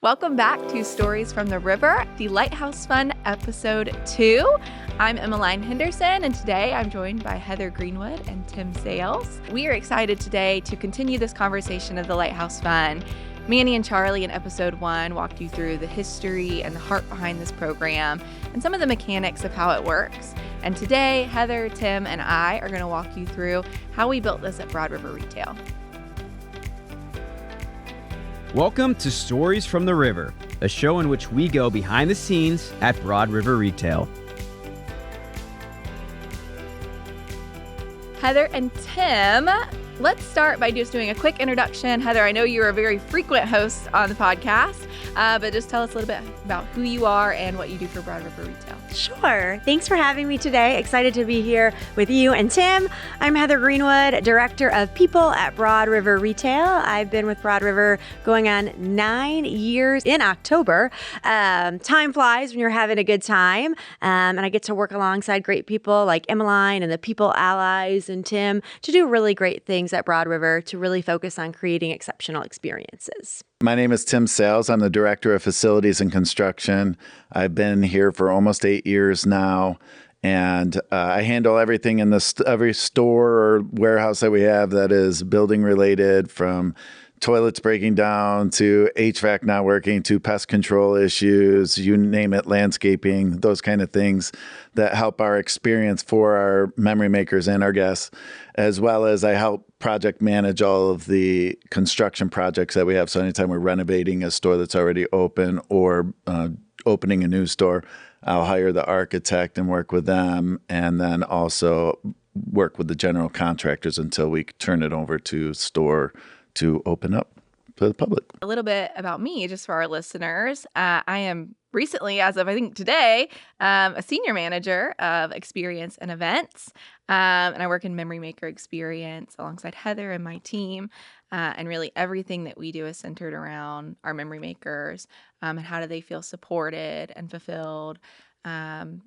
Welcome back to Stories from the River, the Lighthouse Fund, Episode 2. I'm Emelyne Henderson, and today I'm joined by Heather Greenwood and Tim Sayles. We are excited today to continue this conversation of the Lighthouse Fund. Manny and Charlie in Episode 1 walked you through the history and the heart behind this program and some of the mechanics of how it works. And today, Heather, Tim, and I are going to walk you through how we built this at Broad River Retail. Welcome to Stories from the River, a show in which we go behind the scenes at Broad River Retail. Heather and Tim, let's start by just doing a quick introduction. Heather, I know you're a very frequent host on the podcast, but just tell us a little bit about who you are and what you do for Broad River Retail. Sure. Thanks for having me today. Excited to be here with you and Tim. I'm Heather Greenwood, Director of People at Broad River Retail. I've been with Broad River going on 9 years in October. Time flies when you're having a good time. And I get to work alongside great people like Emelyne and the People Allies and Tim to do really great things at Broad River to really focus on creating exceptional experiences. My name is Tim Sayles. I'm the Director of Facilities and Construction. I've been here for almost 8 years now, and I handle everything in every store or warehouse that we have that is building related, from toilets breaking down to HVAC not working to pest control issues, you name it, landscaping, those kind of things that help our experience for our memory makers and our guests, as well as I help project manage all of the construction projects that we have. So anytime we're renovating a store that's already open or opening a new store, I'll hire the architect and work with them, and then also work with the general contractors until we turn it over to store to open up to the public. A little bit about me, just for our listeners. I am recently, as of I think today, a senior manager of experience and events. And I work in memory maker experience alongside Heather and my team. And really everything that we do is centered around our memory makers and how do they feel supported and fulfilled, and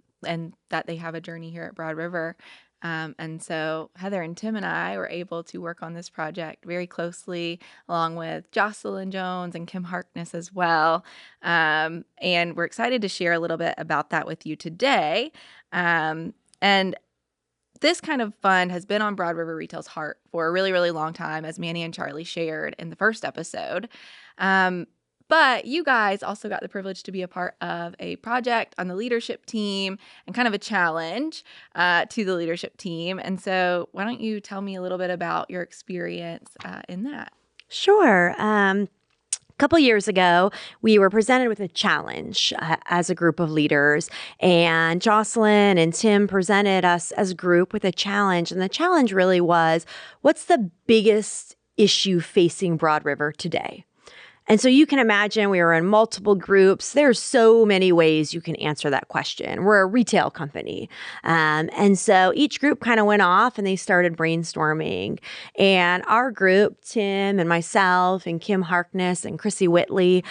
that they have a journey here at Broad River. And so Heather and Tim and I were able to work on this project very closely, along with Jocelyn Jones and Kim Harkness as well. And we're excited to share a little bit about that with you today. And this kind of fund has been on Broad River Retail's heart for a really, really long time, as Manny and Charlie shared in the first episode. But you guys also got the privilege to be a part of a project on the leadership team and kind of a challenge to the leadership team. And so why don't you tell me a little bit about your experience in that? Sure. A couple years ago, we were presented with a challenge as a group of leaders, and Jocelyn and Tim presented us as a group with a challenge. And the challenge really was, what's the biggest issue facing Broad River today? And so you can imagine we were in multiple groups. There's so many ways you can answer that question. We're a retail company. And so each group kind of went off and they started brainstorming. And our group, Tim and myself and Kim Harkness and Chrissy Whitley,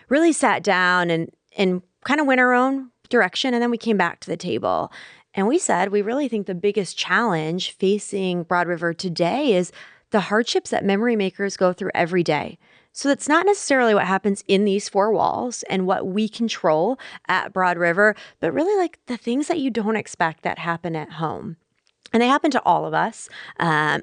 really sat down and kind of went our own direction. And then we came back to the table. And we said, we really think the biggest challenge facing Broad River today is the hardships that memory makers go through every day. So that's not necessarily what happens in these four walls and what we control at Broad River, but really like the things that you don't expect that happen at home. And they happen to all of us.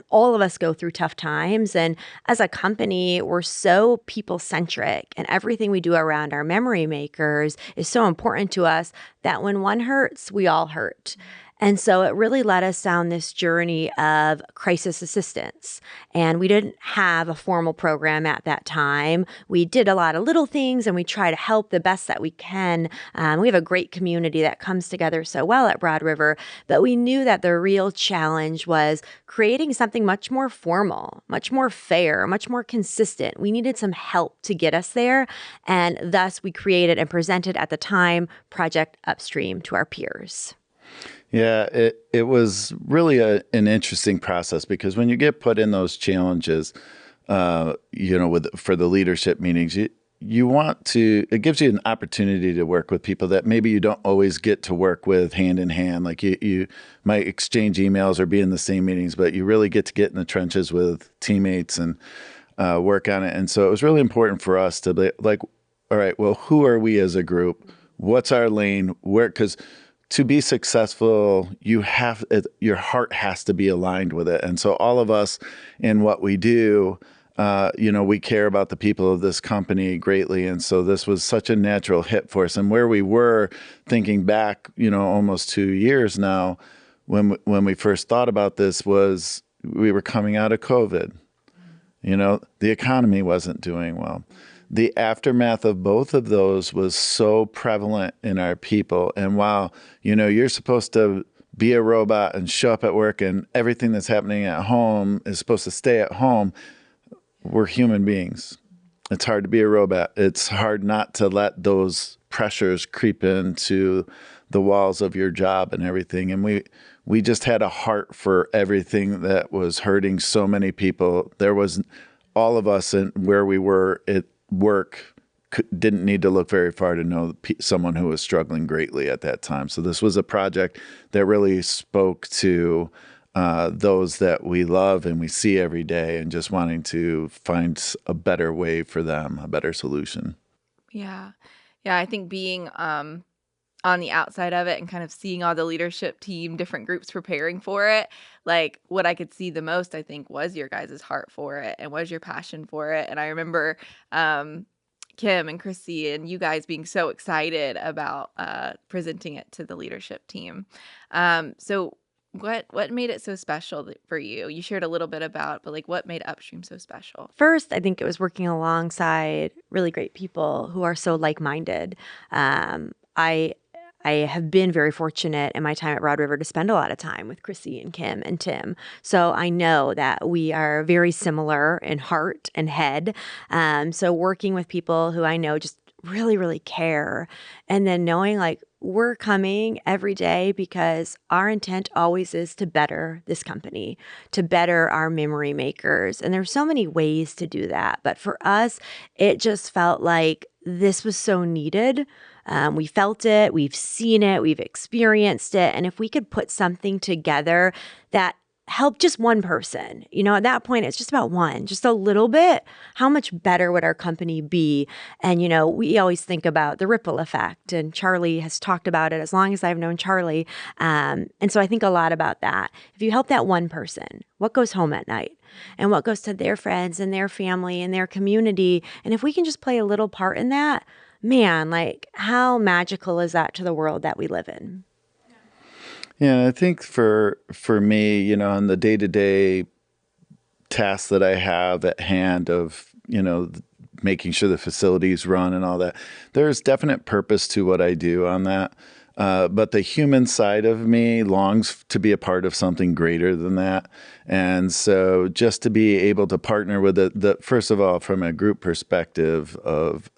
All of us go through tough times. And as a company, we're so people-centric, and everything we do around our memory makers is so important to us that when one hurts, we all hurt. And so it really led us down this journey of crisis assistance. And we didn't have a formal program at that time. We did a lot of little things and we try to help the best that we can. We have a great community that comes together so well at Broad River, but we knew that the real challenge was creating something much more formal, much more fair, much more consistent. We needed some help to get us there. And thus we created and presented at the time Project Upstream to our peers. Yeah, it was really an interesting process, because when you get put in those challenges, for the leadership meetings, you want to, it gives you an opportunity to work with people that maybe you don't always get to work with hand in hand. Like you might exchange emails or be in the same meetings, but you really get in the trenches with teammates and work on it. And so it was really important for us to be like, all right, well, who are we as a group? What's our lane? Where, because to be successful, your heart has to be aligned with it. And so all of us in what we do, we care about the people of this company greatly. And so this was such a natural hit for us. And where we were thinking back, almost 2 years now, when we first thought about this was we were coming out of COVID. The economy wasn't doing well. The aftermath of both of those was so prevalent in our people. And while, you're supposed to be a robot and show up at work and everything that's happening at home is supposed to stay at home, we're human beings. It's hard to be a robot. It's hard not to let those pressures creep into the walls of your job and everything. And we just had a heart for everything that was hurting so many people. There was all of us and where we were at work didn't need to look very far to know someone who was struggling greatly at that time. So this was a project that really spoke to those that we love and we see every day, and just wanting to find a better way for them, a better solution. Yeah. I think being on the outside of it and kind of seeing all the leadership team, different groups preparing for it, like what I could see the most, I think, was your guys' heart for it and was your passion for it. And I remember Kim and Chrissy and you guys being so excited about presenting it to the leadership team. So what made it so special for you? You shared a little bit about, but what made Upstream so special? First, I think it was working alongside really great people who are so like-minded. I have been very fortunate in my time at Broad River to spend a lot of time with Chrissy and Kim and Tim. So I know that we are very similar in heart and head. So working with people who I know just really, really care, and then knowing we're coming every day because our intent always is to better this company, to better our memory makers. And there's so many ways to do that. But for us, it just felt like this was so needed. We felt it, we've seen it, we've experienced it. And if we could put something together that helped just one person, at that point, it's just about one, just a little bit, how much better would our company be? And, we always think about the ripple effect, and Charlie has talked about it as long as I've known Charlie. And so I think a lot about that. If you help that one person, what goes home at night? And what goes to their friends and their family and their community? And if we can just play a little part in that, man, how magical is that to the world that we live in? Yeah, I think for me, on the day-to-day tasks that I have at hand of, making sure the facilities run and all that, there's definite purpose to what I do on that. But the human side of me longs to be a part of something greater than that. And so just to be able to partner with the first of all, from a group perspective of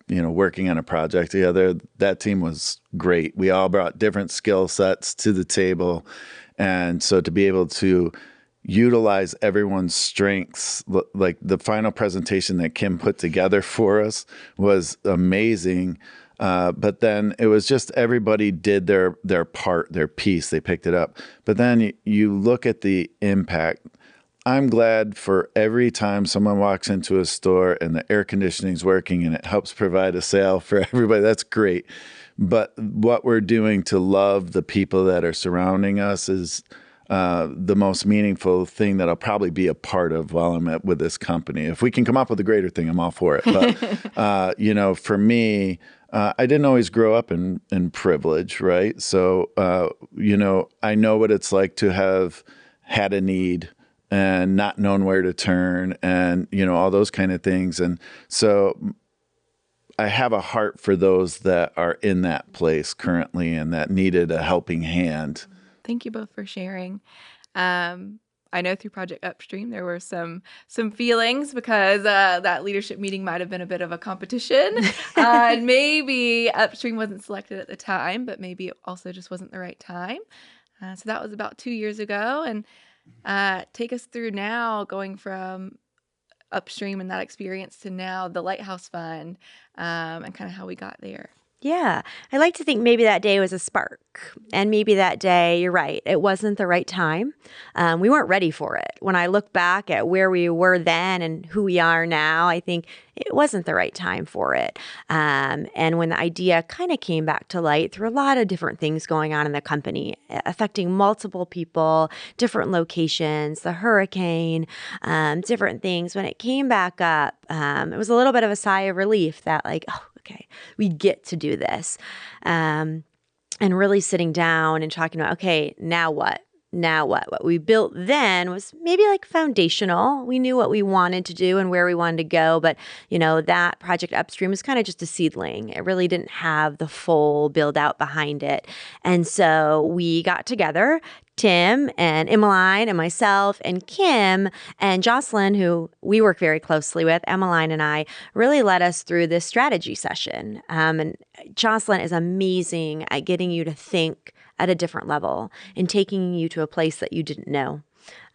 working on a project together, that team was great. We all brought different skill sets to the table. And so to be able to utilize everyone's strengths, like the final presentation that Kim put together for us was amazing. But then it was just everybody did their part, their piece. They picked it up. But then you look at the impact. I'm glad for every time someone walks into a store and the air conditioning's working and it helps provide a sale for everybody. That's great. But what we're doing to love the people that are surrounding us is the most meaningful thing that I'll probably be a part of while I'm with this company. If we can come up with a greater thing, I'm all for it. But, for me, I didn't always grow up in privilege, right? So, I know what it's like to have had a need and not known where to turn and, all those kind of things. And so I have a heart for those that are in that place currently and that needed a helping hand. Thank you both for sharing. I know through Project Upstream, there were some feelings because that leadership meeting might have been a bit of a competition. And maybe Upstream wasn't selected at the time, but maybe it also just wasn't the right time. So that was about 2 years ago. And take us through now, going from Upstream and that experience to now the Lighthouse Fund, and kind of how we got there. Yeah, I like to think maybe that day was a spark. And maybe that day, you're right, it wasn't the right time. We weren't ready for it. When I look back at where we were then and who we are now, I think it wasn't the right time for it. And when the idea kind of came back to light through a lot of different things going on in the company, affecting multiple people, different locations, the hurricane, different things, when it came back up, it was a little bit of a sigh of relief that, like, oh, okay, we get to do this. And really sitting down and talking about, okay, now what? Now what? What we built then was maybe like foundational. We knew what we wanted to do and where we wanted to go. But, that project Upstream was kind of just a seedling. It really didn't have the full build out behind it. And so we got together, Tim and Emelyne and myself and Kim and Jocelyn, who we work very closely with. Emelyne and I really led us through this strategy session. And Jocelyn is amazing at getting you to think at a different level and taking you to a place that you didn't know.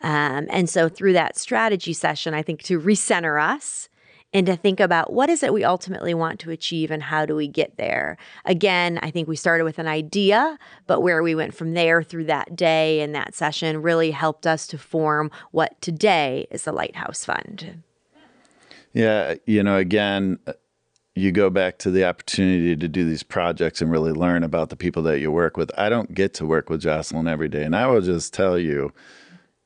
And so through that strategy session, I think to recenter us and to think about what is it we ultimately want to achieve and how do we get there. Again, I think we started with an idea, but where we went from there through that day and that session really helped us to form what today is the Lighthouse Fund. Yeah, again, you go back to the opportunity to do these projects and really learn about the people that you work with. I don't get to work with Jocelyn every day. And I will just tell you,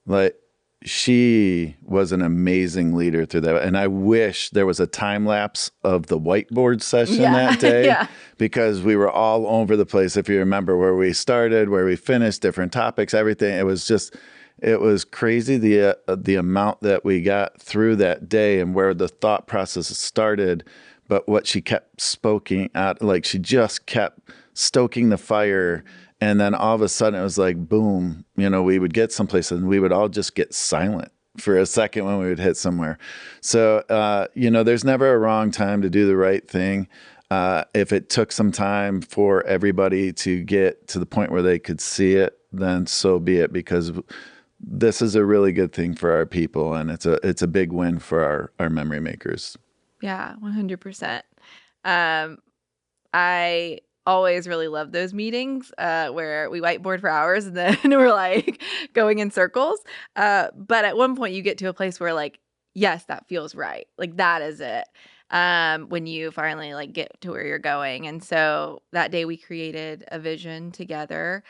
like, she was an amazing leader through that. And I wish there was a time lapse of the whiteboard session that day because we were all over the place. If you remember where we started, where we finished, different topics, everything. It was crazy the amount that we got through that day and where the thought process started. But what she kept spoking out, like she just kept stoking the fire. And then all of a sudden it was like, boom, we would get someplace and we would all just get silent for a second when we would hit somewhere. So, there's never a wrong time to do the right thing. If it took some time for everybody to get to the point where they could see it, then so be it, because this is a really good thing for our people. And it's a big win for our memory makers. Yeah, 100%. I always really love those meetings where we whiteboard for hours and then we're like going in circles. But at one point you get to a place where like, yes, that feels right. Like that is it. When you finally like get to where you're going. And so that day we created a vision together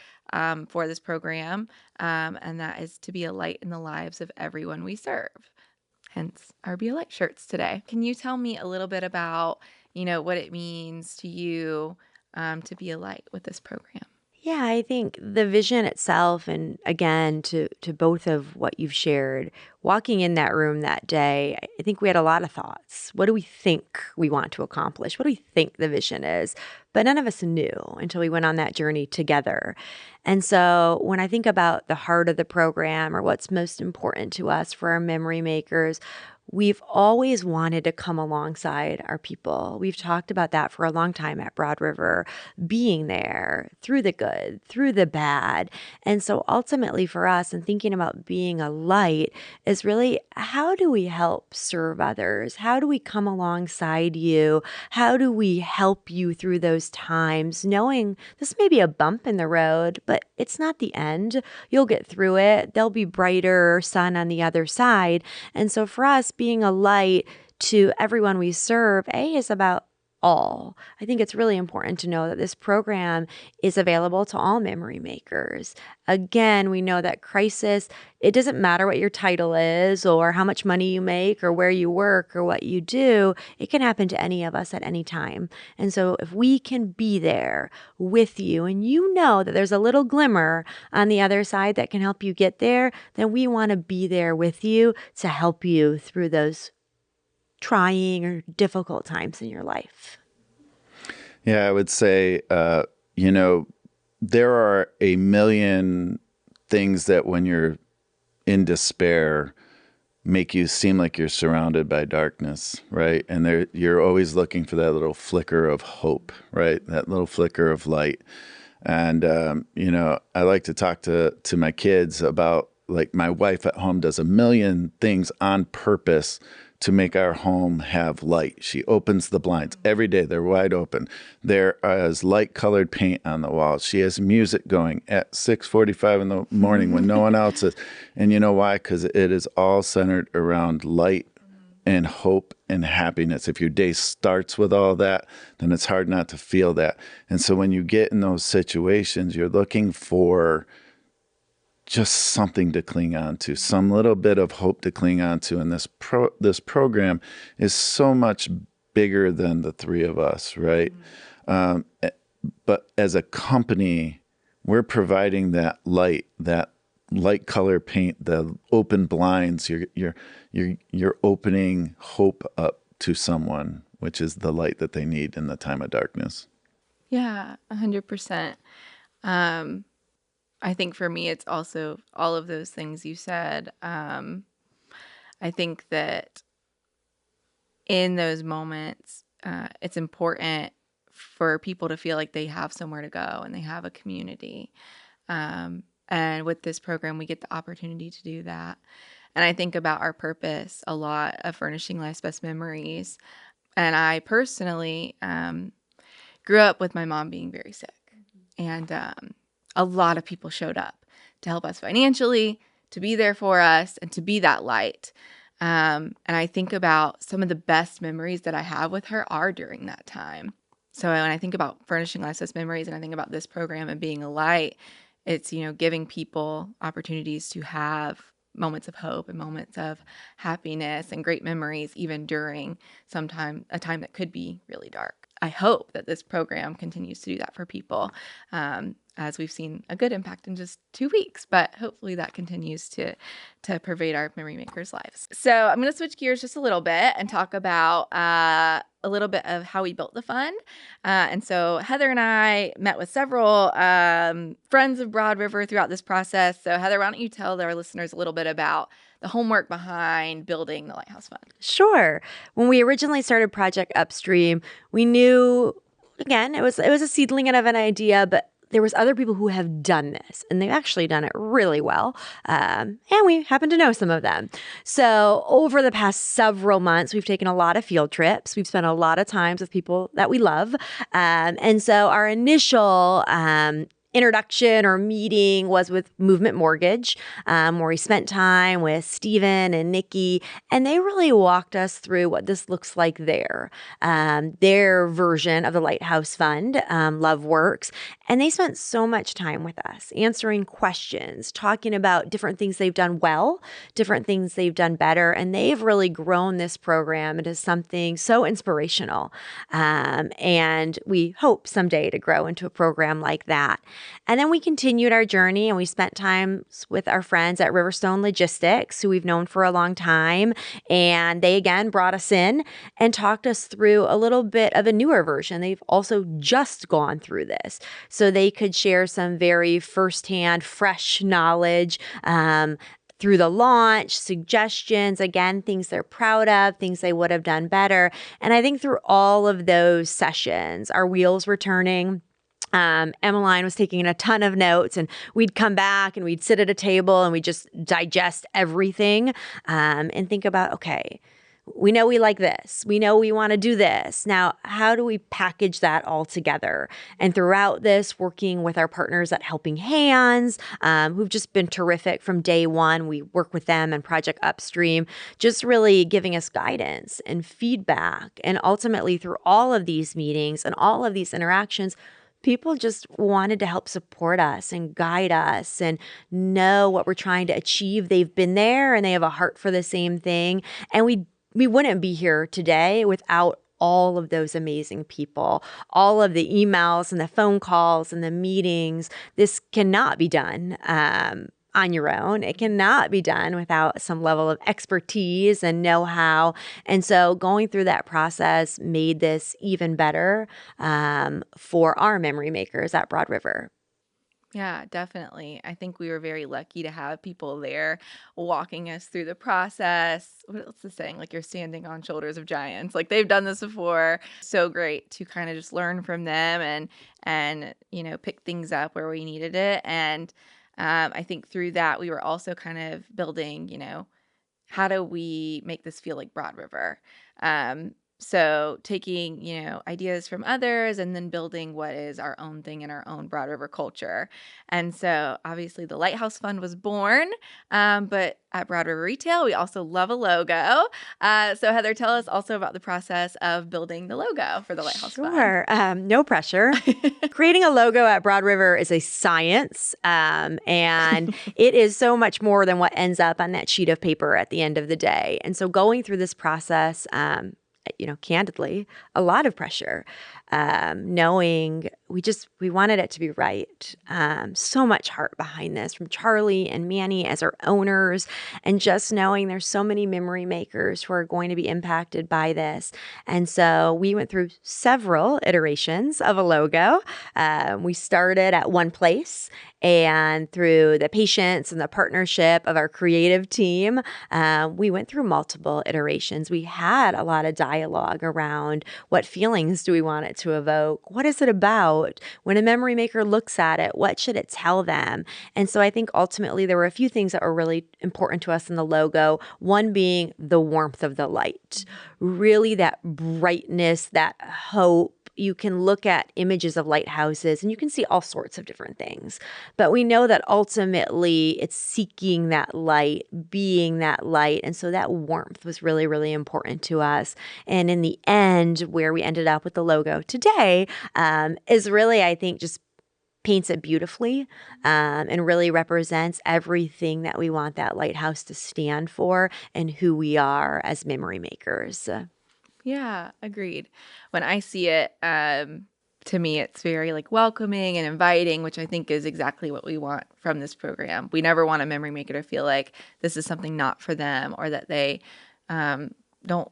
for this program. And that is to be a light in the lives of everyone we serve. Hence our Be a Light shirts today. Can you tell me a little bit about, what it means to you to be a light with this program? Yeah, I think the vision itself, and again, to both of what you've shared, walking in that room that day, I think we had a lot of thoughts. What do we think we want to accomplish? What do we think the vision is? But none of us knew until we went on that journey together. And so when I think about the heart of the program or what's most important to us for our memory makers, we've always wanted to come alongside our people. We've talked about that for a long time at Broad River, being there through the good, through the bad. And so ultimately for us, and thinking about being a light is really, how do we help serve others? How do we come alongside you? How do we help you through those times, knowing this may be a bump in the road, but it's not the end. You'll get through it. There'll be brighter sun on the other side. And so for us, being a light to everyone we serve, is about all. I think it's really important to know that this program is available to all memory makers. Again, we know that crisis, it doesn't matter what your title is or how much money you make or where you work or what you do, it can happen to any of us at any time. And so if we can be there with you and you know that there's a little glimmer on the other side that can help you get there, then we want to be there with you to help you through those trying or difficult times in your life. Yeah, I would say, there are a million things that when you're in despair make you seem like you're surrounded by darkness, right? And you're always looking for that little flicker of hope, right? That little flicker of light. And, I like to talk to my kids about, like, my wife at home does a million things on purpose to make our home have light. She opens the blinds every day. They're wide open. There is light-colored paint on the walls. She has music going at 6:45 in the morning when no one else is. And you know why? Because it is all centered around light and hope and happiness. If your day starts with all that, then it's hard not to feel that. And so when you get in those situations, you're looking for just something to cling on to, some little bit of hope to cling on to. And this program is so much bigger than the three of us, right? But as a company, we're providing that light color paint, the open blinds. You're opening hope up to someone, which is the light that they need in the time of darkness. Yeah, 100%. I think for me, it's also all of those things you said. I think that in those moments, it's important for people to feel like they have somewhere to go and they have a community. And with this program, we get the opportunity to do that. And I think about our purpose a lot of furnishing life's best memories. And I personally grew up with my mom being very sick. And a lot of people showed up to help us financially, to be there for us, and to be that light. And I think about some of the best memories that I have with her are during that time. So when I think about furnishing life's best memories and I think about this program and being a light, it's, giving people opportunities to have moments of hope and moments of happiness and great memories, even during a time that could be really dark. I hope that this program continues to do that for people, as we've seen a good impact in just 2 weeks, but hopefully that continues to pervade our memory makers' lives. So I'm going to switch gears just a little bit and talk about a little bit of how we built the fund. And so Heather and I met with several friends of Broad River throughout this process. So Heather, why don't you tell our listeners a little bit about the homework behind building the Lighthouse Fund? Sure. When we originally started Project Upstream, we knew, again, it was a seedling of an idea, but there was other people who have done this, and they've actually done it really well. And we happen to know some of them. So over the past several months, we've taken a lot of field trips. We've spent a lot of times with people that we love. And so our initial introduction or meeting was with Movement Mortgage, where we spent time with Stephen and Nikki, and they really walked us through what this looks like there. Their version of the Lighthouse Fund, Love Works, and they spent so much time with us answering questions, talking about different things they've done well, different things they've done better, and they've really grown this program into something so inspirational. And we hope someday to grow into a program like that. And then we continued our journey and we spent time with our friends at Riverstone Logistics, who we've known for a long time. And they again brought us in and talked us through a little bit of a newer version. They've also just gone through this, so they could share some very firsthand, fresh knowledge through the launch, suggestions, again, things they're proud of, things they would have done better. And I think through all of those sessions, our wheels were turning. Emelyne was taking a ton of notes, and we'd come back and we'd sit at a table and we'd just digest everything and think about, okay, we know we like this. We know we want to do this. Now, how do we package that all together? And throughout this, working with our partners at Helping Hands, who've just been terrific from day one. We work with them and Project Upstream, just really giving us guidance and feedback. And ultimately, through all of these meetings and all of these interactions, people just wanted to help support us and guide us and know what we're trying to achieve. They've been there and they have a heart for the same thing. And we wouldn't be here today without all of those amazing people, all of the emails and the phone calls and the meetings. This cannot be done on your own. It cannot be done without some level of expertise and know-how. And so going through that process made this even better for our memory makers at Broad River. Yeah, definitely. I think we were very lucky to have people there walking us through the process. What else is saying? Like, you're standing on shoulders of giants. Like, they've done this before. So great to kind of just learn from them and pick things up where we needed it. And I think through that, we were also kind of building, how do we make this feel like Broad River? So taking, ideas from others and then building what is our own thing in our own Broad River culture. And so obviously the Lighthouse Fund was born, but at Broad River Retail, we also love a logo. So Heather, tell us also about the process of building the logo for the Lighthouse Fund. Sure. No pressure. Creating a logo at Broad River is a science, and it is so much more than what ends up on that sheet of paper at the end of the day. And so going through this process, candidly, a lot of pressure, knowing we wanted it to be right. So much heart behind this from Charlie and Manny as our owners, and just knowing there's so many memory makers who are going to be impacted by this. And so we went through several iterations of a logo. We started at one place, and through the patience and the partnership of our creative team, we went through multiple iterations. We had a lot of dialogue around what feelings do we want it to evoke? What is it about? When a memory maker looks at it, what should it tell them? And so I think ultimately there were a few things that were really important to us in the logo. One being the warmth of the light, really that brightness, that hope. You can look at images of lighthouses and you can see all sorts of different things. But we know that ultimately it's seeking that light, being that light. And so that warmth was really, really important to us. And in the end, where we ended up with the logo today is really, I think, just paints it beautifully and really represents everything that we want that lighthouse to stand for and who we are as memory makers. Yeah, agreed. When I see it, to me, it's very welcoming and inviting, which I think is exactly what we want from this program. We never want a memory maker to feel like this is something not for them or that they don't,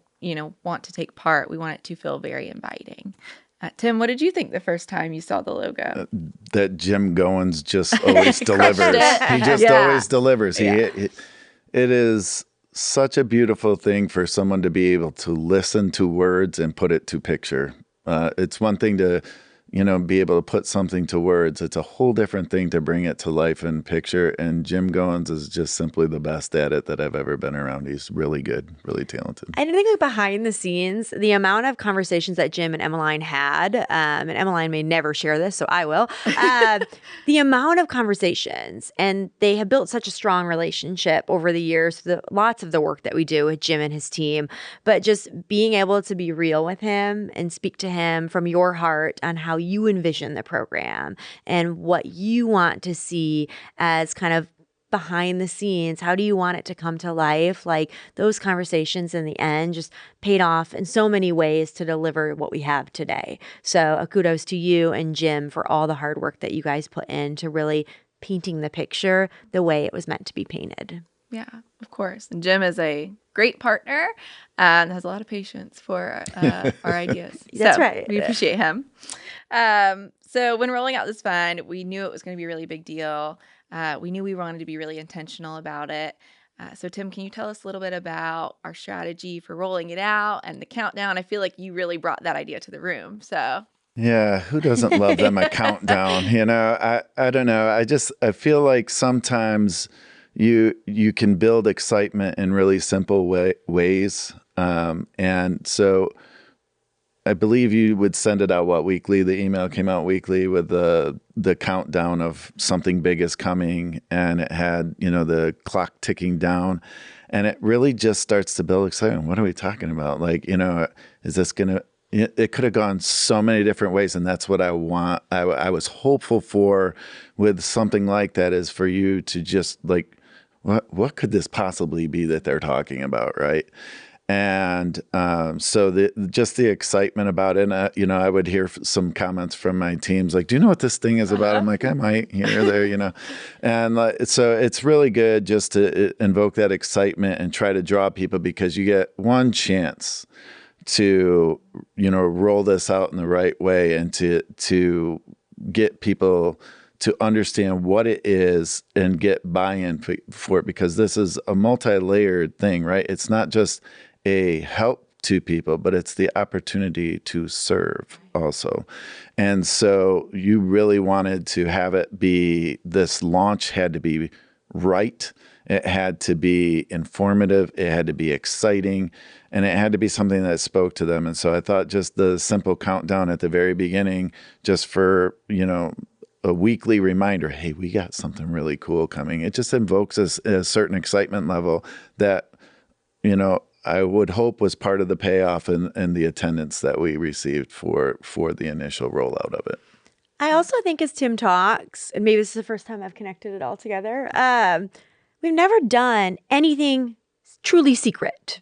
want to take part. We want it to feel very inviting. Tim, what did you think the first time you saw the logo? That Jim Goins just always delivers. He just always delivers. It is such a beautiful thing for someone to be able to listen to words and put it to picture. It's one thing to, be able to put something to words. It's a whole different thing to bring it to life in picture. And Jim Goins is just simply the best at it that I've ever been around. He's really good, really talented. I think behind the scenes, the amount of conversations that Jim and Emelyne had, and Emelyne may never share this, so I will, the amount of conversations, and they have built such a strong relationship over the years, lots of the work that we do with Jim and his team, but just being able to be real with him and speak to him from your heart on how you envision the program and what you want to see as kind of behind the scenes. How do you want it to come to life? Those conversations in the end just paid off in so many ways to deliver what we have today. So kudos to you and Jim for all the hard work that you guys put into really painting the picture the way it was meant to be painted. Yeah, of course. And Jim is a great partner and has a lot of patience for our ideas. That's right. We appreciate him. So when rolling out this fund, we knew it was going to be a really big deal. We knew we wanted to be really intentional about it. So Tim, can you tell us a little bit about our strategy for rolling it out and the countdown? I feel like you really brought that idea to the room. So yeah, who doesn't love them a countdown? I don't know. I feel like sometimes you can build excitement in really simple ways. And so I believe you would send it out, weekly? The email came out weekly with the countdown of something big is coming. And it had, the clock ticking down. And it really just starts to build excitement. What are we talking about? Is this going to... It could have gone so many different ways, and that's what I want. I was hopeful for with something like that is for you to just what could this possibly be that they're talking about, right? And so the excitement about it, and, I would hear some comments from my teams like, do you know what this thing is about? I'm like, I might here or there, And so it's really good just to invoke that excitement and try to draw people because you get one chance to, roll this out in the right way and to get people to understand what it is and get buy-in for it, because this is a multi-layered thing, right? It's not just a help to people, but it's the opportunity to serve also. And so you really wanted to have it be, this launch had to be right. It had to be informative. It had to be exciting. And it had to be something that spoke to them. And so I thought just the simple countdown at the very beginning, just for, a weekly reminder, hey, we got something really cool coming. It just invokes a certain excitement level that, I would hope was part of the payoff and the attendance that we received for the initial rollout of it. I also think as Tim talks, and maybe this is the first time I've connected it all together, we've never done anything truly secret.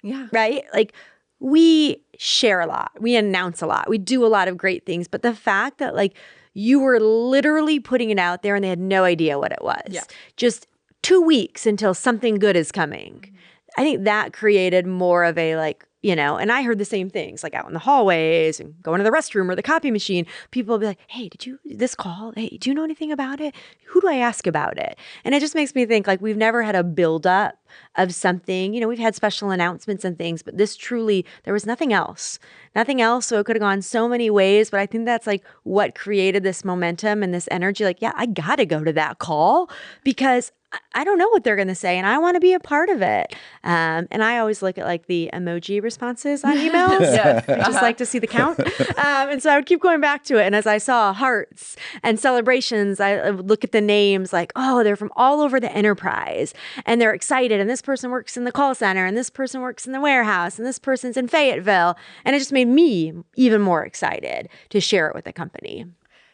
Yeah. Right? Like, we share a lot. We announce a lot. We do a lot of great things. But the fact that, like, you were literally putting it out there and they had no idea what it was. Yeah. Just 2 weeks until something good is coming. Mm-hmm. I think that created more of a, like, and I heard the same things, like out in the hallways and going to the restroom or the copy machine. People will be like, hey, did you this call? Hey, do you know anything about it? Who do I ask about it? And it just makes me think, like, we've never had a buildup of something. We've had special announcements and things, but this truly, there was nothing else. Nothing else. So it could have gone so many ways. But I think that's like what created this momentum and this energy. Like, yeah, I got to go to that call because I don't know what they're going to say and I want to be a part of it. And I always look at like the emoji responses on emails. Yes. I just like to see the count. And so I would keep going back to it. And as I saw hearts and celebrations, I would look at the names like, oh, they're from all over the enterprise and they're excited. And this person works in the call center and this person works in the warehouse and this person's in Fayetteville. And it just made me even more excited to share it with the company.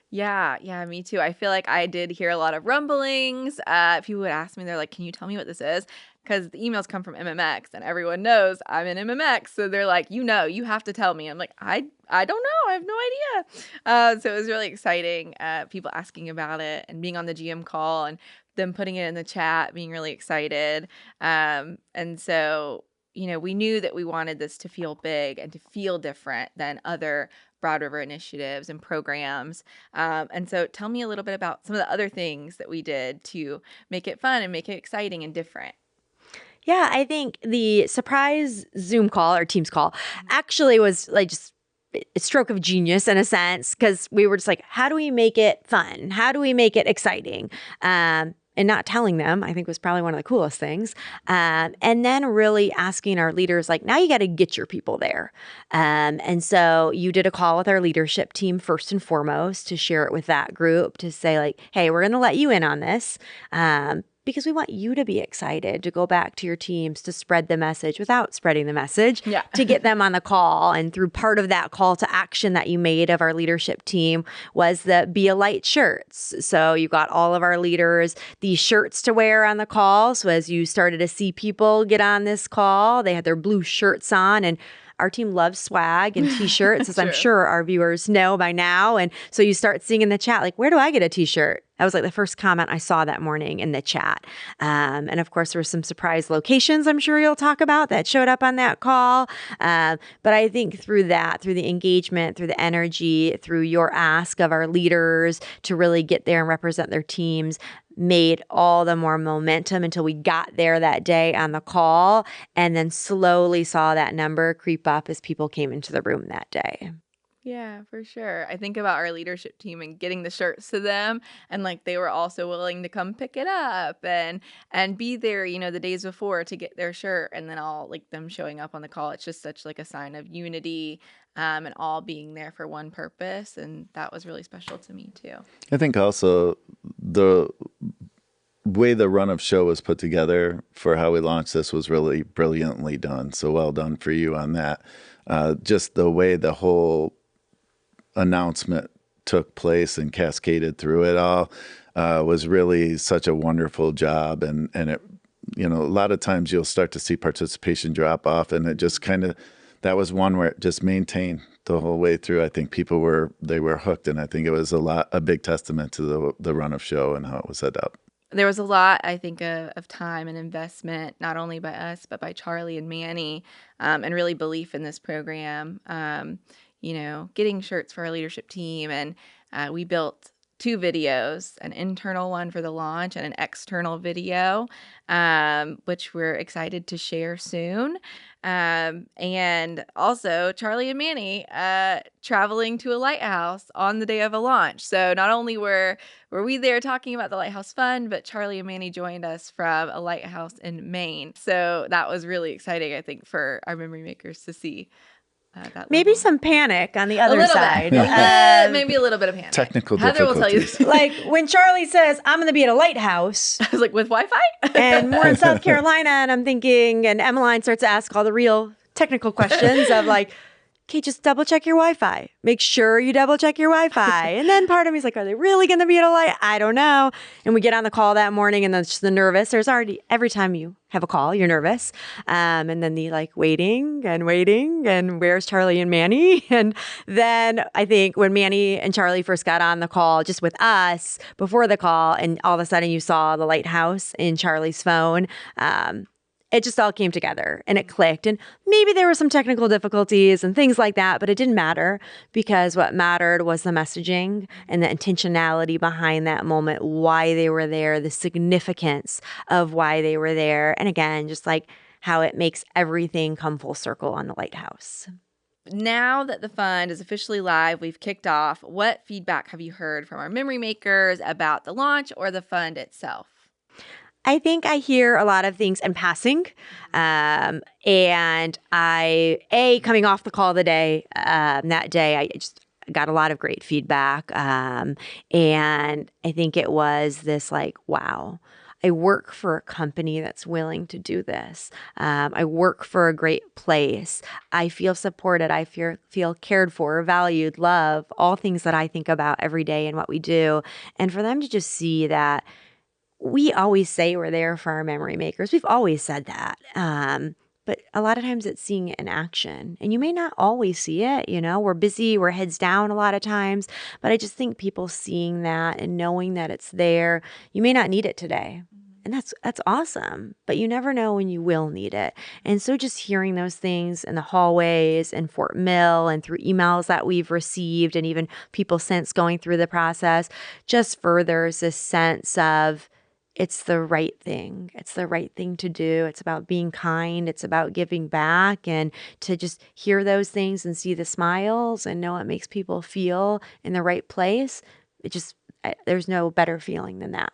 Yeah, me too. I feel like I did hear a lot of rumblings. People would ask me, they're like, can you tell me what this is? Because the emails come from MMX and everyone knows I'm in MMX. So they're like, you have to tell me. I'm like, I don't know. I have no idea. So it was really exciting. People asking about it and being on the GM call and them putting it in the chat, being really excited. And so, we knew that we wanted this to feel big and to feel different than other Broad River initiatives and programs. And so tell me a little bit about some of the other things that we did to make it fun and make it exciting and different. Yeah, I think the surprise Zoom call or Teams call actually was like just a stroke of genius in a sense, because we were just like, how do we make it fun? How do we make it exciting? And not telling them, I think, was probably one of the coolest things. And then really asking our leaders, like, now you got to get your people there. And so you did a call with our leadership team first and foremost to share it with that group, to say like, hey, we're going to let you in on this. Because we want you to be excited to go back to your teams to spread the message without spreading the message, to get them on the call. And through part of that call to action that you made of our leadership team was the Be a Light shirts. So you got all of our leaders these shirts to wear on the call. So as you started to see people get on this call, they had their blue shirts on, and our team loves swag and t-shirts, as I'm sure our viewers know by now. And so you start seeing in the chat, like, where do I get a t-shirt? That was like the first comment I saw that morning in the chat. And of course, there were some surprise locations I'm sure you'll talk about that showed up on that call. But I think through that, through the engagement, through the energy, through your ask of our leaders to really get there and represent their teams, made all the more momentum until we got there that day on the call, and then slowly saw that number creep up as people came into the room that day. Yeah, for sure. I think about our leadership team and getting the shirts to them, and like they were also willing to come pick it up and be there, the days before to get their shirt, and then all like them showing up on the call. It's just such like a sign of unity, and all being there for one purpose, and that was really special to me too. I think also the way the run of show was put together for how we launched this was really brilliantly done. So well done for you on that. Just the way the whole announcement took place and cascaded through it all was really such a wonderful job. And it, a lot of times you'll start to see participation drop off, and it just kind of, that was one where it just maintained the whole way through. I think people were hooked, and I think it was a big testament to the run of show and how it was set up. There was a lot, I think, of time and investment, not only by us, but by Charlie and Manny, and really belief in this program. Getting shirts for our leadership team. And we built 2 videos, an internal one for the launch and an external video, which we're excited to share soon. And also Charlie and Manny traveling to a lighthouse on the day of a launch. So not only were we there talking about the Lighthouse Fund, but Charlie and Manny joined us from a lighthouse in Maine. So that was really exciting, I think, for our memory makers to see. Maybe some panic on the other side. Maybe a little bit of panic. Technical Heather difficulties. will tell you. Like when Charlie says, I'm going to be at a lighthouse. I was like, with Wi-Fi? And we're in South Carolina, and I'm thinking, and Emelyne starts to ask all the real technical questions of like, okay, just double check your Wi-Fi. Make sure you double check your Wi-Fi. And then part of me is like, are they really going to be at a light? I don't know. And we get on the call that morning, and then it's just the nervous. There's already, every time you have a call, you're nervous. And then the like waiting, and where's Charlie and Manny? And then I think when Manny and Charlie first got on the call just with us before the call, and all of a sudden you saw the lighthouse in Charlie's phone, it just all came together and it clicked. And maybe there were some technical difficulties and things like that, but it didn't matter, because what mattered was the messaging and the intentionality behind that moment, why they were there, the significance of why they were there. And again, just like how it makes everything come full circle on the lighthouse. Now that the fund is officially live, we've kicked off, what feedback have you heard from our memory makers about the launch or the fund itself? I think I hear a lot of things in passing. And coming off the call that day, I just got a lot of great feedback. And I think it was this like, wow, I work for a company that's willing to do this. I work for a great place. I feel supported. I feel cared for, valued, loved, all things that I think about every day in what we do. And for them to just see that, we always say we're there for our memory makers. We've always said that. But a lot of times it's seeing it in action. And you may not always see it. You know, we're busy, we're heads down a lot of times. But I just think people seeing that and knowing that it's there, you may not need it today. And that's awesome. But you never know when you will need it. And so just hearing those things in the hallways in Fort Mill and through emails that we've received, and even people since going through the process, just furthers this sense of, it's the right thing. It's the right thing to do. It's about being kind. It's about giving back, and to just hear those things and see the smiles and know it makes people feel in the right place. There's no better feeling than that.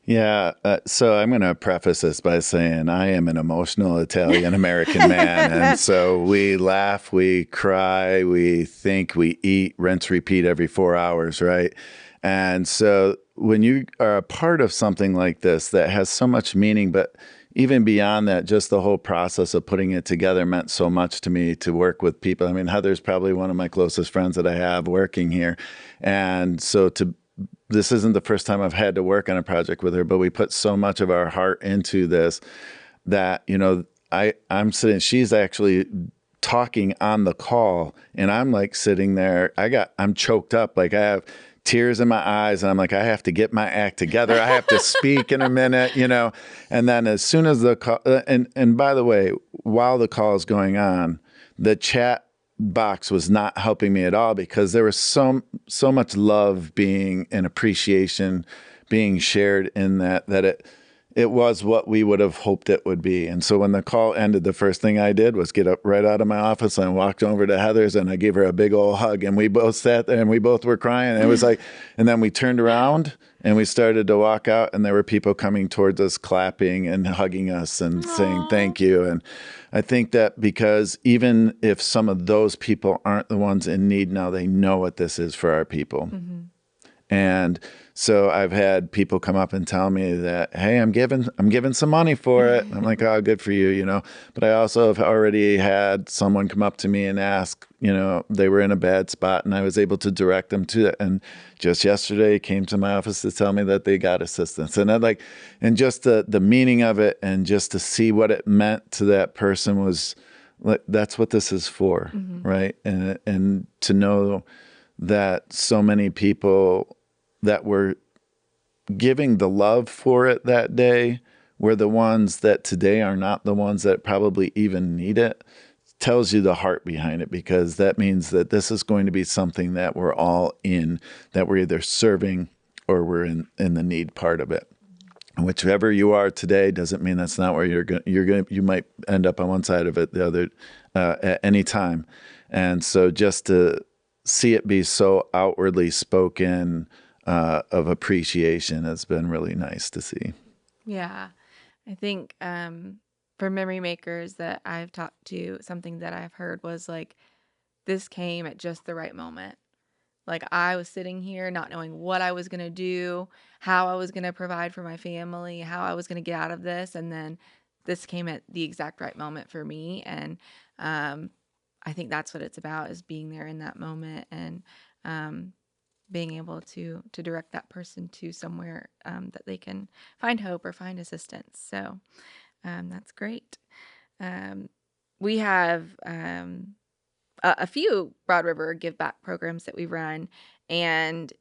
Yeah. So I'm going to preface this by saying I am an emotional Italian-American man. And so we laugh, we cry, we think, we eat, rinse, repeat every 4 hours, right? And so when you are a part of something like this that has so much meaning, but even beyond that, just the whole process of putting it together meant so much to me, to work with people. I mean, Heather's probably one of my closest friends that I have working here. And so this isn't the first time I've had to work on a project with her, but we put so much of our heart into this that, you know, I'm sitting, she's actually talking on the call, and I'm like sitting there, I'm choked up. Like I have tears in my eyes, and I'm like, I have to get my act together. I have to speak in a minute, you know. And then as soon as the call, and by the way, while the call is going on, the chat box was not helping me at all, because there was so much love being and appreciation being shared in that it was what we would have hoped it would be. And so when the call ended, the first thing I did was get up right out of my office and walked over to Heather's, and I gave her a big old hug, and we both sat there and we both were crying. And it was like, and then we turned around and we started to walk out, and there were people coming towards us, clapping and hugging us and saying thank you. And I think that because even if some of those people aren't the ones in need now, they know what this is for our people. Mm-hmm. And so I've had people come up and tell me that, hey, I'm giving some money for it. I'm like, oh, good for you, you know. But I also have already had someone come up to me and ask, you know, they were in a bad spot, and I was able to direct them to it. And just yesterday came to my office to tell me that they got assistance. And and just the meaning of it, and just to see what it meant to that person was like, that's what this is for, mm-hmm. right? And to know that so many people that were giving the love for it that day were the ones that today are not the ones that probably even need it, tells you the heart behind it, because that means that this is going to be something that we're all in, that we're either serving or we're in the need part of it. whichever you are today doesn't mean that's not where you might end up on one side of it, the other, at any time. And so just to see it be so outwardly spoken of appreciation has been really nice to see. Yeah. I think for memory makers that I've talked to, something that I've heard was like, this came at just the right moment. Like I was sitting here not knowing what I was going to do, how I was going to provide for my family, how I was going to get out of this. And then this came at the exact right moment for me. And I think that's what it's about, is being there in that moment and being able to direct that person to somewhere that they can find hope or find assistance. So that's great. We have a few Broad River Give Back programs that we run. And,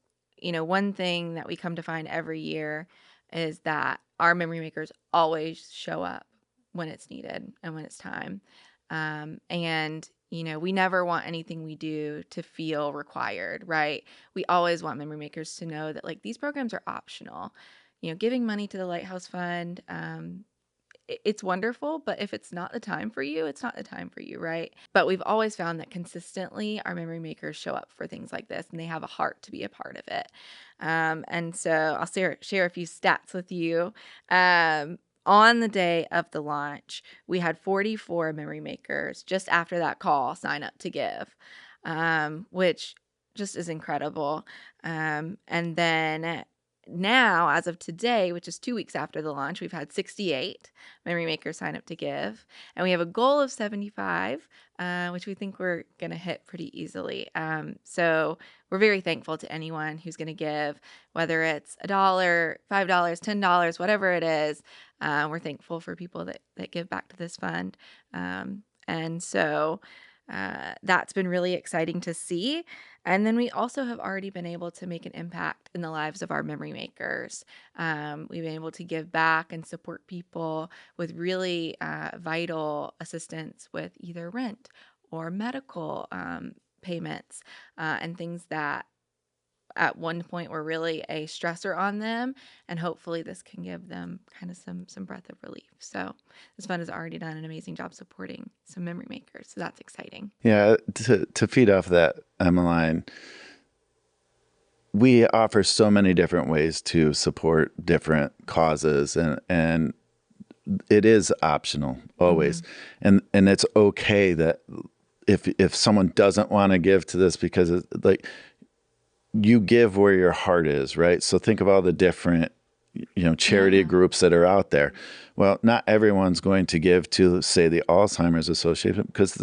one thing that we come to find every year is that our memory makers always show up when it's needed and when it's time. And, we never want anything we do to feel required, right? We always want memory makers to know that, like, these programs are optional. Giving money to the Lighthouse Fund, it's wonderful, but if it's not the time for you, it's not the time for you, right? But we've always found that consistently our memory makers show up for things like this, and they have a heart to be a part of it. And so I'll share a few stats with you. On the day of the launch, we had 44 memory makers just after that call sign up to give, which just is incredible. And then now, as of today, which is 2 weeks after the launch, we've had 68 memory makers sign up to give, and we have a goal of 75, which we think we're going to hit pretty easily. So we're very thankful to anyone who's going to give, whether it's $1, $5, $10, whatever it is. We're thankful for people that give back to this fund. And so that's been really exciting to see. And then we also have already been able to make an impact in the lives of our memory makers. We've been able to give back and support people with really vital assistance with either rent or medical payments and things that at one point were really a stressor on them, and hopefully this can give them kind of some breath of relief. So this fund has already done an amazing job supporting some memory makers, so that's exciting. Yeah, to feed off that, Emelyne, we offer so many different ways to support different causes, and it is optional always. And it's okay that if someone doesn't want to give to this, because it's like, you give where your heart is, right? So think of all the different, charity groups that are out there. Well, not everyone's going to give to, say, the Alzheimer's Association because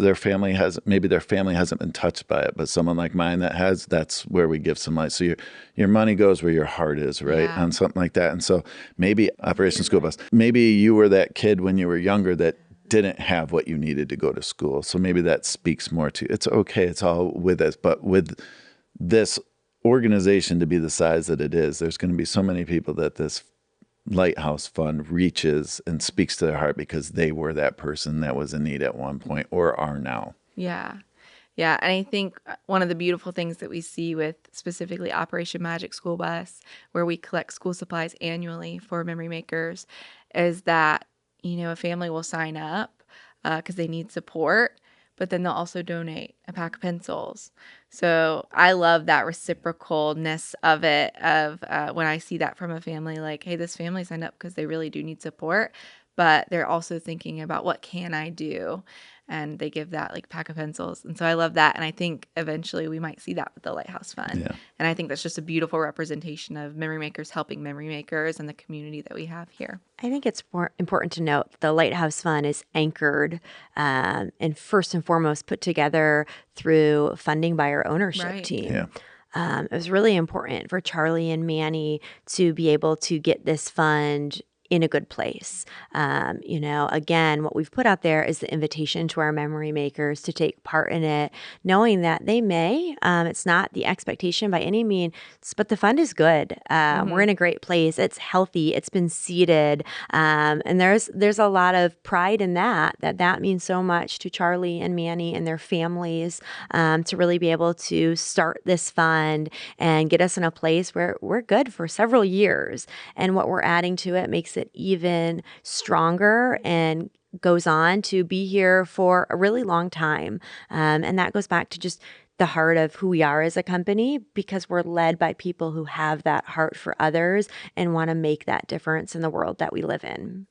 maybe their family hasn't been touched by it, but someone like mine that's where we give some money. So your money goes where your heart is, right? Yeah. On something like that. And so maybe Operation School Bus, maybe you were that kid when you were younger that didn't have what you needed to go to school. So maybe that speaks more to, it's okay, it's all with us, but with this organization to be the size that it is, there's going to be so many people that this Lighthouse Fund reaches and speaks to their heart because they were that person that was in need at one point or are now. Yeah. Yeah. And I think one of the beautiful things that we see with specifically Operation Magic School Bus, where we collect school supplies annually for memory makers, is that, a family will sign up because they need support, but then they'll also donate a pack of pencils. So I love that reciprocalness of it, of when I see that from a family, like, hey, this family signed up because they really do need support, but they're also thinking about what can I do? And they give that like pack of pencils. And so I love that. And I think eventually we might see that with the Lighthouse Fund. Yeah. And I think that's just a beautiful representation of memory makers helping memory makers and the community that we have here. I think it's more important to note the Lighthouse Fund is anchored and first and foremost put together through funding by our ownership team. Yeah. It was really important for Charlie and Manny to be able to get this fund in a good place. Again, what we've put out there is the invitation to our memory makers to take part in it, knowing that they may. It's not the expectation by any means, but the fund is good. We're in a great place. It's healthy. It's been seeded, and there's a lot of pride in that means so much to Charlie and Manny and their families, to really be able to start this fund and get us in a place where we're good for several years. And what we're adding to it makes it even stronger and goes on to be here for a really long time. And that goes back to just the heart of who we are as a company, because we're led by people who have that heart for others and want to make that difference in the world that we live in.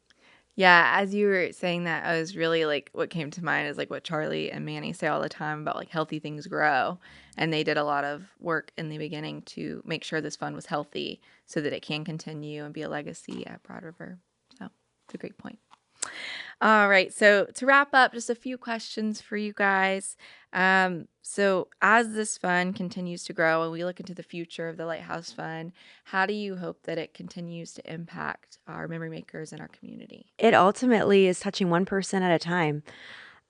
Yeah, as you were saying that, I was really like, what came to mind is like what Charlie and Manny say all the time about like healthy things grow. And they did a lot of work in the beginning to make sure this fund was healthy so that it can continue and be a legacy at Broad River. So it's a great point. All right. So to wrap up, just a few questions for you guys. So as this fund continues to grow and we look into the future of the Lighthouse Fund, how do you hope that it continues to impact our memory makers and our community? It ultimately is touching one person at a time.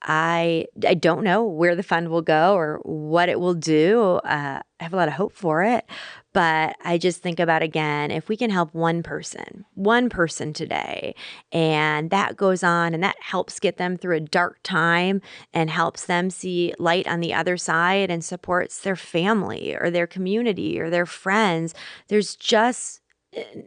I don't know where the fund will go or what it will do. I have a lot of hope for it, but I just think about, again, if we can help one person today, and that goes on and that helps get them through a dark time and helps them see light on the other side and supports their family or their community or their friends, there's just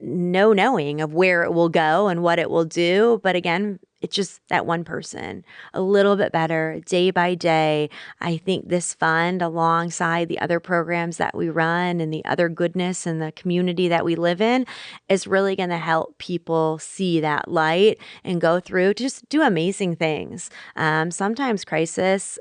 no knowing of where it will go and what it will do. But again, it's just that one person a little bit better day by day. I think this fund, alongside the other programs that we run and the other goodness in the community that we live in, is really going to help people see that light and go through to just do amazing things. Sometimes crisis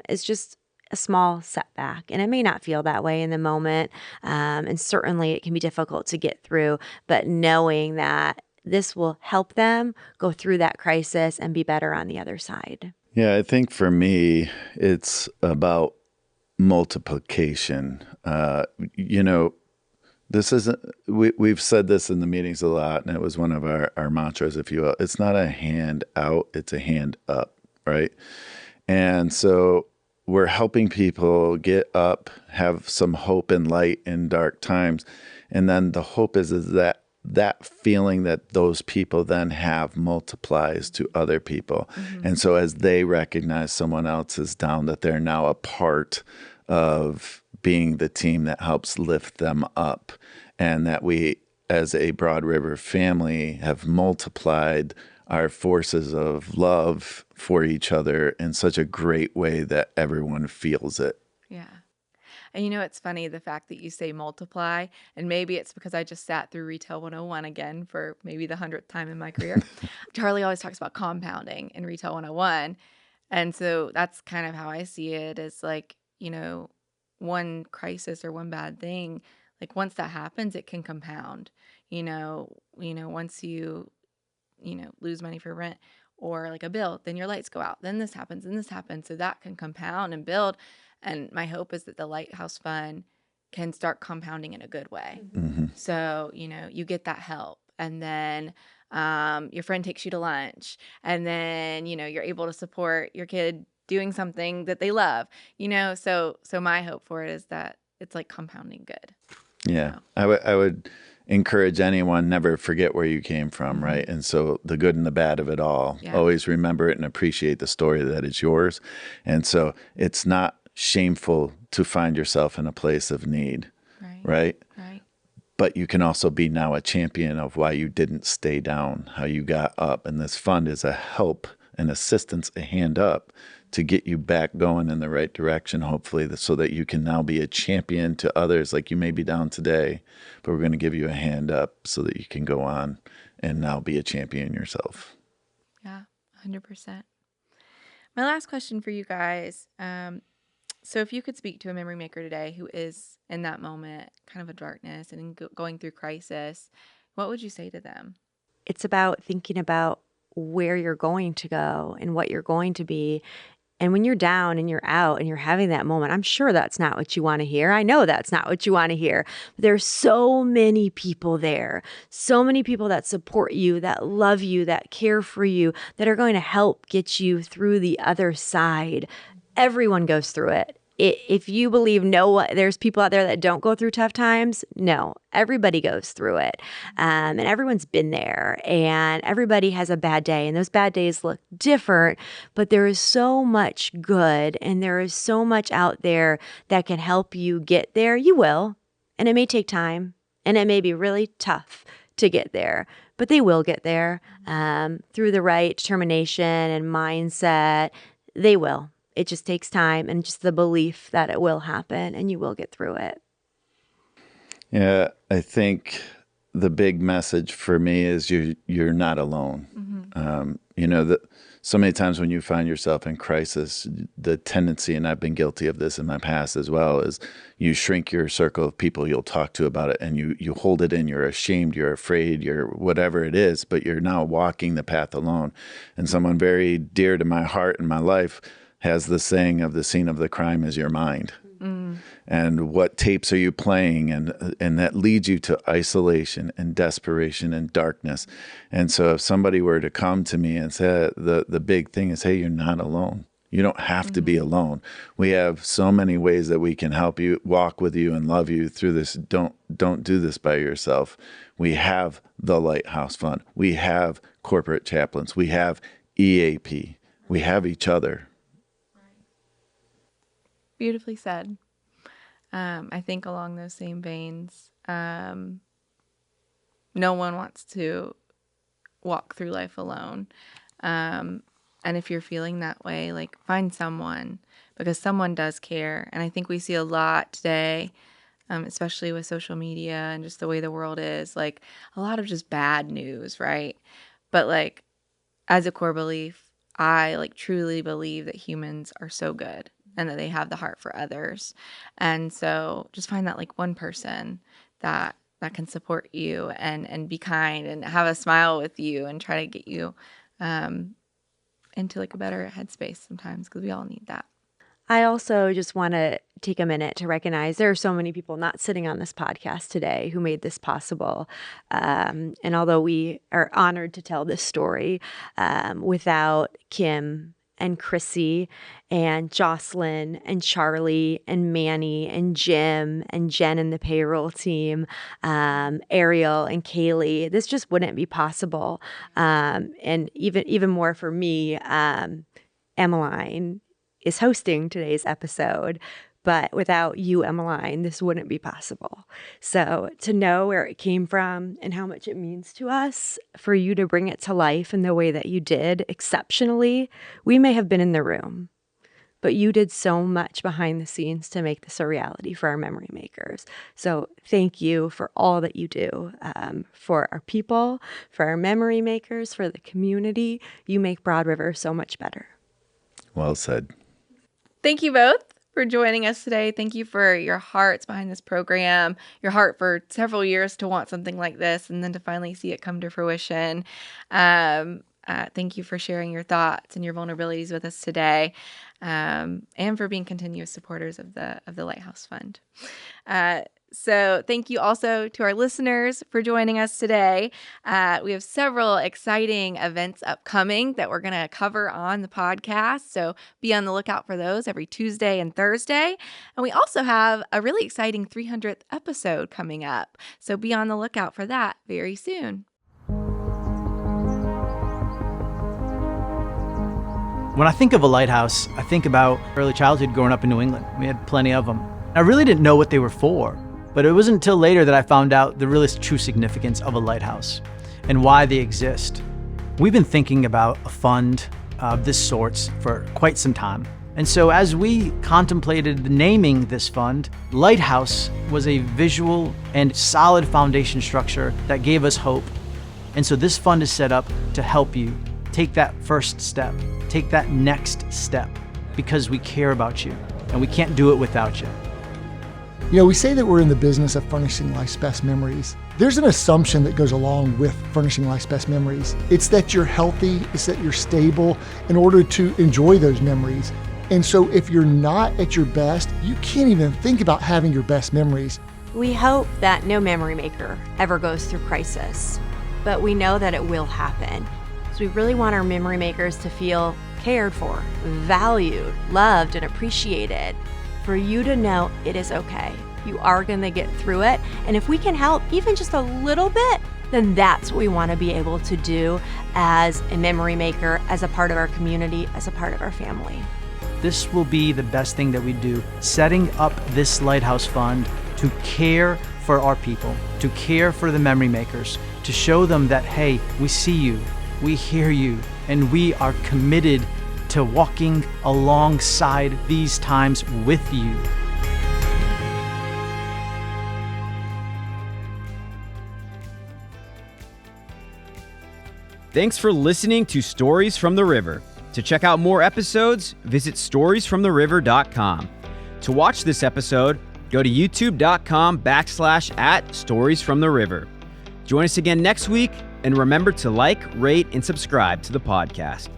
is just a small setback, and it may not feel that way in the moment. And certainly it can be difficult to get through, but knowing that this will help them go through that crisis and be better on the other side. Yeah, I think for me, it's about multiplication. This isn't, we've said this in the meetings a lot, and it was one of our mantras, if you will. It's not a hand out, it's a hand up, right? And so we're helping people get up, have some hope and light in dark times. And then the hope is that feeling that those people then have multiplies to other people. Mm-hmm. And so as they recognize someone else is down, that they're now a part of being the team that helps lift them up, and that we, as a Broad River family, have multiplied our forces of love for each other in such a great way that everyone feels it. Yeah. And it's funny, the fact that you say multiply, and maybe it's because I just sat through Retail 101 again for maybe the 100th time in my career. Charlie always talks about compounding in Retail 101. And so that's kind of how I see it, is like, one crisis or one bad thing, like once that happens, it can compound. Once you lose money for rent or like a bill, then your lights go out, then this happens and this happens. So that can compound and build. And my hope is that the Lighthouse Fund can start compounding in a good way. Mm-hmm. So, you get that help, and then your friend takes you to lunch, and then, you're able to support your kid doing something that they love, so my hope for it is that it's like compounding good. Yeah. I would encourage anyone, never forget where you came from, mm-hmm. right? And so the good and the bad of it all, always remember it and appreciate the story that is yours. And so it's not shameful to find yourself in a place of need, right? But you can also be now a champion of why you didn't stay down, how you got up. And this fund is a help, an assistance, a hand up to get you back going in the right direction, hopefully, so that you can now be a champion to others. Like, you may be down today, but we're going to give you a hand up so that you can go on and now be a champion yourself. Yeah, 100%. My last question for you guys. So if you could speak to a memory maker today who is in that moment, kind of a darkness and going through crisis, what would you say to them? It's about thinking about where you're going to go and what you're going to be, And when you're down and you're out and you're having that moment, I'm sure that's not what you want to hear. I know that's not what you want to hear. But there's so many people there, so many people that support you, that love you, that care for you, that are going to help get you through the other side. Everyone goes through it. If you believe there's people out there that don't go through tough times, no, everybody goes through it. And everyone's been there, and everybody has a bad day, and those bad days look different, but there is so much good, and there is so much out there that can help you get there. You will, and it may take time, and it may be really tough to get there, but they will get there through the right determination and mindset. They will. It just takes time and just the belief that it will happen and you will get through it. Yeah, I think the big message for me is you're not alone. That so many times when you find yourself in crisis, the tendency, and I've been guilty of this in my past as well, is you shrink your circle of people you'll talk to about it, and you hold it in. You're ashamed, you're afraid, you're whatever it is, but you're now walking the path alone. And someone very dear to my heart and my life has the saying of the scene of the crime is your mind. And what tapes are you playing? And that leads you to isolation and desperation and darkness. And so if somebody were to come to me and say, the big thing is, hey, you're not alone. You don't have to be alone. We have so many ways that we can help you, walk with you, and love you through this. Don't do this by yourself. We have the Lighthouse Fund. We have corporate chaplains. We have EAP. We have each other. Beautifully said. I think along those same veins, no one wants to walk through life alone. And if you're feeling that way, like, find someone, because someone does care. And I think we see a lot today, especially with social media and just the way the world is, like, a lot of just bad news, right? But, like, as a core belief, I, like, truly believe that humans are so good and that they have the heart for others. And so just find that, like, one person that can support you and be kind and have a smile with you and try to get you into, like, a better headspace sometimes, because we all need that. I also just want to take a minute to recognize there are so many people not sitting on this podcast today who made this possible. And although we are honored to tell this story, without Kim and Chrissy and Jocelyn and Charlie and Manny and Jim and Jen and the payroll team, Ariel and Kaylee, this just wouldn't be possible. And even more for me, Emelyne is hosting today's episode. But without you, Emelyne, this wouldn't be possible. So to know where it came from and how much it means to us, for you to bring it to life in the way that you did exceptionally, we may have been in the room, but you did so much behind the scenes to make this a reality for our memory makers. So thank you for all that you do for our people, for our memory makers, for the community. You make Broad River so much better. Well said. Thank you both for joining us today. Thank you for your hearts behind this program, your heart for several years to want something like this and then to finally see it come to fruition. Thank you for sharing your thoughts and your vulnerabilities with us today, and for being continuous supporters of the Lighthouse Fund. So thank you also to our listeners for joining us today. We have several exciting events upcoming that we're going to cover on the podcast. So be on the lookout for those every Tuesday and Thursday. And we also have a really exciting 300th episode coming up. So be on the lookout for that very soon. When I think of a lighthouse, I think about early childhood growing up in New England. We had plenty of them. I really didn't know what they were for. But it wasn't until later that I found out the really true significance of a lighthouse and why they exist. We've been thinking about a fund of this sort for quite some time. And so as we contemplated naming this fund, Lighthouse was a visual and solid foundation structure that gave us hope. And so this fund is set up to help you take that first step, take that next step, because we care about you and we can't do it without you. You know, we say that we're in the business of furnishing life's best memories. There's an assumption that goes along with furnishing life's best memories. It's that you're healthy, it's that you're stable in order to enjoy those memories. And so if you're not at your best, you can't even think about having your best memories. We hope that no memory maker ever goes through crisis, but we know that it will happen. So we really want our memory makers to feel cared for, valued, loved, and appreciated. For you to know it is okay. You are going to get through it. And if we can help even just a little bit, then that's what we want to be able to do as a memory maker, as a part of our community, as a part of our family. This will be the best thing that we do, setting up this Lighthouse Fund to care for our people, to care for the memory makers, to show them that, hey, we see you, we hear you, and we are committed to walking alongside these times with you. Thanks for listening to Stories from the River. To check out more episodes, visit storiesfromtheriver.com. To watch this episode, go to youtube.com/@storiesfromtheriver. Join us again next week, and remember to like, rate, and subscribe to the podcast.